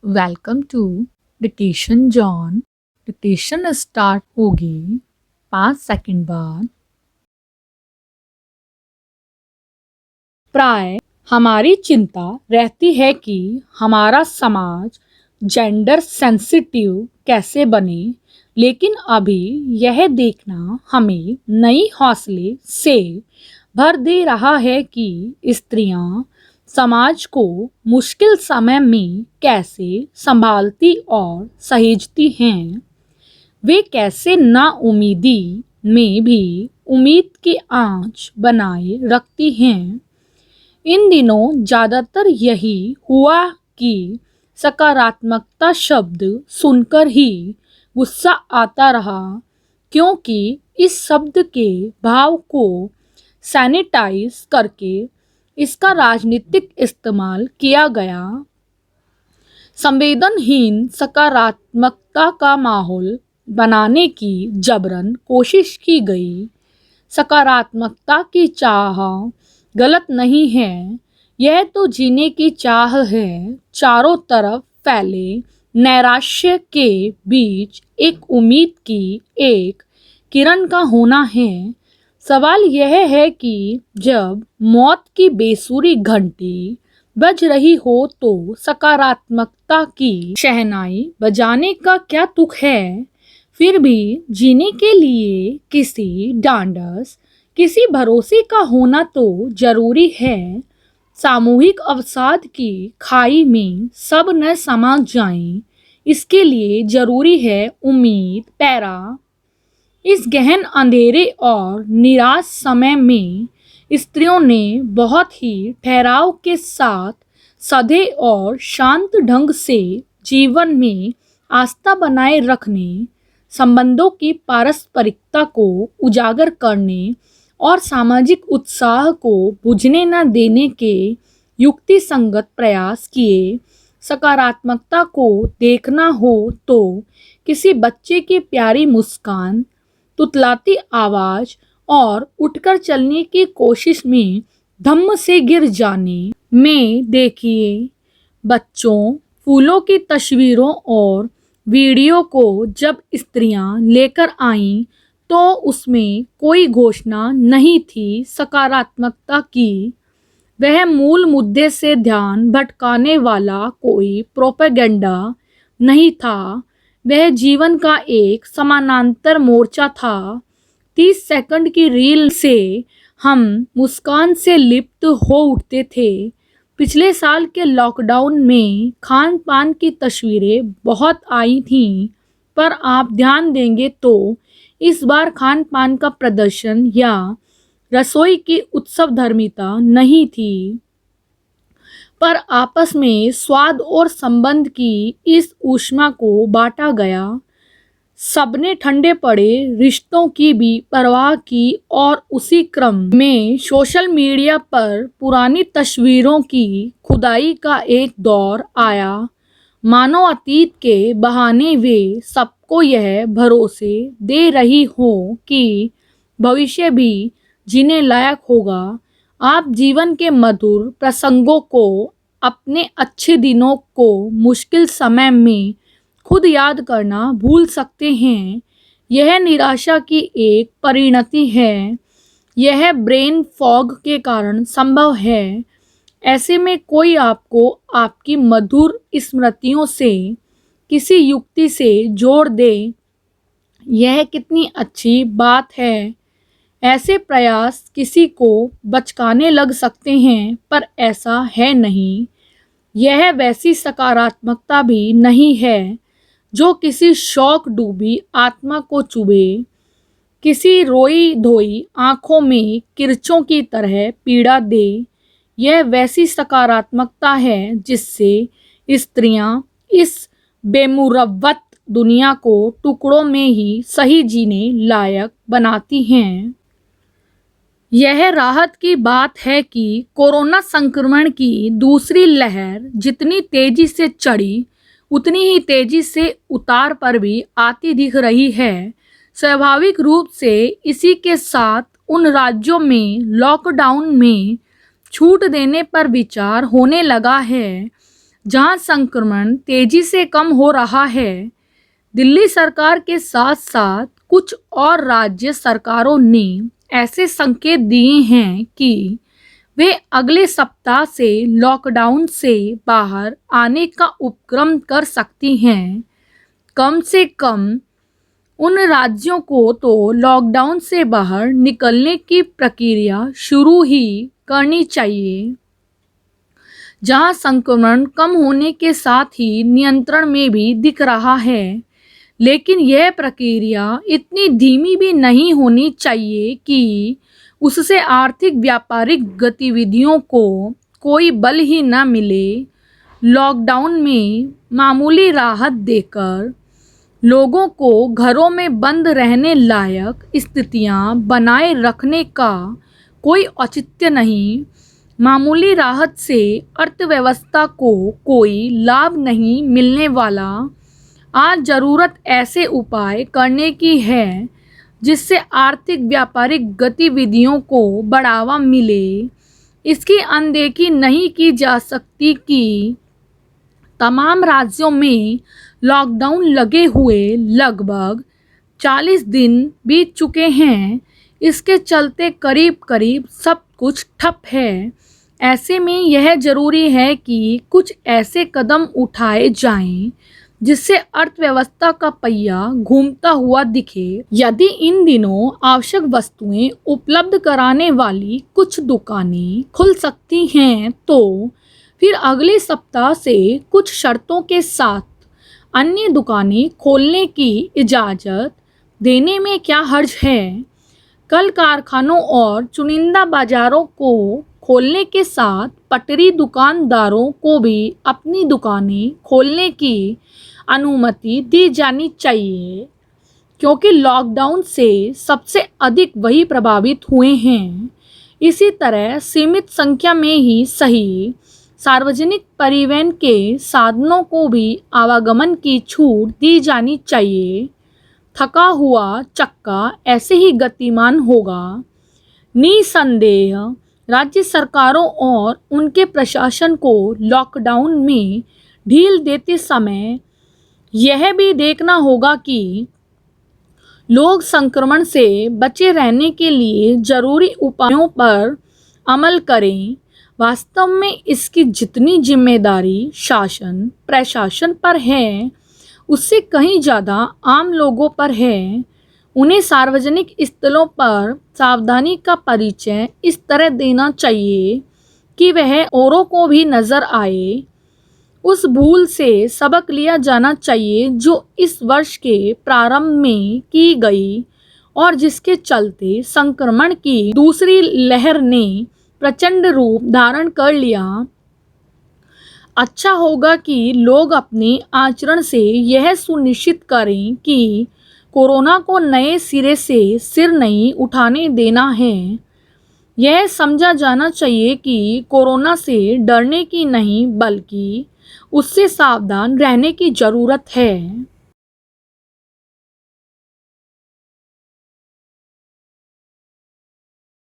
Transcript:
Welcome to dictation John. Dictation start होगी 5 second बाद। प्राय हमारी चिंता रहती है कि हमारा समाज जेंडर सेंसिटिव कैसे बने, लेकिन अभी यह देखना हमें नई हौसले से भर दे रहा है कि स्त्रियां समाज को मुश्किल समय में कैसे संभालती और सहेजती हैं। वे कैसे नाउमीदी में भी उम्मीद की आंच बनाए रखती हैं। इन दिनों ज़्यादातर यही हुआ कि सकारात्मकता शब्द सुनकर ही गुस्सा आता रहा, क्योंकि इस शब्द के भाव को सैनिटाइज करके इसका राजनीतिक इस्तेमाल किया गया। संवेदनहीन सकारात्मकता का माहौल बनाने की जबरन कोशिश की गई। सकारात्मकता की चाह गलत नहीं है, यह तो जीने की चाह है। चारों तरफ फैले नैराश्य के बीच एक उम्मीद की एक किरण का होना है। सवाल यह है कि जब मौत की बेसुरी घंटी बज रही हो तो सकारात्मकता की शहनाई बजाने का क्या तुक है। फिर भी जीने के लिए किसी ढांढस, किसी भरोसे का होना तो जरूरी है। सामूहिक अवसाद की खाई में सब न समा जाएं, इसके लिए जरूरी है उम्मीद पैरा। इस गहन अंधेरे और निराश समय में स्त्रियों ने बहुत ही ठहराव के साथ सधे और शांत ढंग से जीवन में आस्था बनाए रखने, संबंधों की पारस्परिकता को उजागर करने और सामाजिक उत्साह को बुझने न देने के युक्ति संगत प्रयास किए। सकारात्मकता को देखना हो तो किसी बच्चे की प्यारी मुस्कान, तुतलाती आवाज और उठकर चलने की कोशिश में धम्म से गिर जाने में देखिए। बच्चों, फूलों की तस्वीरों और वीडियो को जब स्त्रियां लेकर आईं तो उसमें कोई घोषणा नहीं थी सकारात्मकता की। वह मूल मुद्दे से ध्यान भटकाने वाला कोई प्रोपेगेंडा नहीं था। वह जीवन का एक समानांतर मोर्चा था। 30 सेकंड की रील से हम मुस्कान से लिप्त हो उठते थे। पिछले साल के लॉकडाउन में खान पान की तस्वीरें बहुत आई थीं, पर आप ध्यान देंगे तो इस बार खान पान का प्रदर्शन या रसोई की उत्सवधर्मिता नहीं थी, पर आपस में स्वाद और संबंध की इस ऊष्मा को बांटा गया। सबने ठंडे पड़े रिश्तों की भी परवाह की और उसी क्रम में सोशल मीडिया पर पुरानी तस्वीरों की खुदाई का एक दौर आया। मानो अतीत के बहाने वे सबको यह भरोसे दे रही हो कि भविष्य भी जीने लायक होगा। आप जीवन के मधुर प्रसंगों को, अपने अच्छे दिनों को मुश्किल समय में खुद याद करना भूल सकते हैं। यह निराशा की एक परिणति है। यह ब्रेन फॉग के कारण संभव है। ऐसे में कोई आपको आपकी मधुर स्मृतियों से किसी युक्ति से जोड़ दे, यह कितनी अच्छी बात है। ऐसे प्रयास किसी को बचकाने लग सकते हैं, पर ऐसा है नहीं। यह वैसी सकारात्मकता भी नहीं है जो किसी शौक डूबी आत्मा को चुभे, किसी रोई धोई आंखों में किरचों की तरह पीड़ा दे। यह वैसी सकारात्मकता है जिससे स्त्रियां इस बेमुरव्वत दुनिया को टुकड़ों में ही सही जीने लायक बनाती हैं। यह राहत की बात है कि कोरोना संक्रमण की दूसरी लहर जितनी तेजी से चढ़ी, उतनी ही तेजी से उतार पर भी आती दिख रही है। स्वाभाविक रूप से इसी के साथ उन राज्यों में लॉकडाउन में छूट देने पर विचार होने लगा है जहां संक्रमण तेजी से कम हो रहा है, दिल्ली सरकार के साथ साथ कुछ और राज्य सरकारों ने ऐसे संकेत दिए हैं कि वे अगले सप्ताह से लॉकडाउन से बाहर आने का उपक्रम कर सकती हैं। कम से कम उन राज्यों को तो लॉकडाउन से बाहर निकलने की प्रक्रिया शुरू ही करनी चाहिए, जहां संक्रमण कम होने के साथ ही नियंत्रण में भी दिख रहा है। लेकिन यह प्रक्रिया इतनी धीमी भी नहीं होनी चाहिए कि उससे आर्थिक व्यापारिक गतिविधियों को कोई बल ही न मिले। लॉकडाउन में मामूली राहत देकर लोगों को घरों में बंद रहने लायक स्थितियां बनाए रखने का कोई औचित्य नहीं। मामूली राहत से अर्थव्यवस्था को कोई लाभ नहीं मिलने वाला। आज जरूरत ऐसे उपाय करने की है जिससे आर्थिक व्यापारिक गतिविधियों को बढ़ावा मिले। इसकी अनदेखी नहीं की जा सकती कि तमाम राज्यों में लॉकडाउन लगे हुए लगभग 40 दिन बीत चुके हैं। इसके चलते करीब करीब सब कुछ ठप है। ऐसे में यह जरूरी है कि कुछ ऐसे कदम उठाए जाएं जिससे अर्थव्यवस्था का पहिया घूमता हुआ दिखे। यदि इन दिनों आवश्यक वस्तुएं उपलब्ध कराने वाली कुछ दुकानें खुल सकती हैं, तो फिर अगले सप्ताह से कुछ शर्तों के साथ अन्य दुकानें खोलने की इजाज़त देने में क्या हर्ज है। कल कारखानों और चुनिंदा बाजारों को खोलने के साथ पटरी दुकानदारों को भी अपनी दुकानें खोलने की अनुमति दी जानी चाहिए, क्योंकि लॉकडाउन से सबसे अधिक वही प्रभावित हुए हैं। इसी तरह सीमित संख्या में ही सही सार्वजनिक परिवहन के साधनों को भी आवागमन की छूट दी जानी चाहिए। थका हुआ चक्का ऐसे ही गतिमान होगा। निसंदेह राज्य सरकारों और उनके प्रशासन को लॉकडाउन में ढील देते समय यह भी देखना होगा कि लोग संक्रमण से बचे रहने के लिए जरूरी उपायों पर अमल करें। वास्तव में इसकी जितनी जिम्मेदारी शासन प्रशासन पर है, उससे कहीं ज़्यादा आम लोगों पर है। उन्हें सार्वजनिक स्थलों पर सावधानी का परिचय इस तरह देना चाहिए कि वह औरों को भी नज़र आए। उस भूल से सबक लिया जाना चाहिए जो इस वर्ष के प्रारंभ में की गई और जिसके चलते संक्रमण की दूसरी लहर ने प्रचंड रूप धारण कर लिया। अच्छा होगा कि लोग अपने आचरण से यह सुनिश्चित करें कि कोरोना को नए सिरे से सिर नहीं उठाने देना है। यह समझा जाना चाहिए कि कोरोना से डरने की नहीं बल्कि उससे सावधान रहने की ज़रूरत है।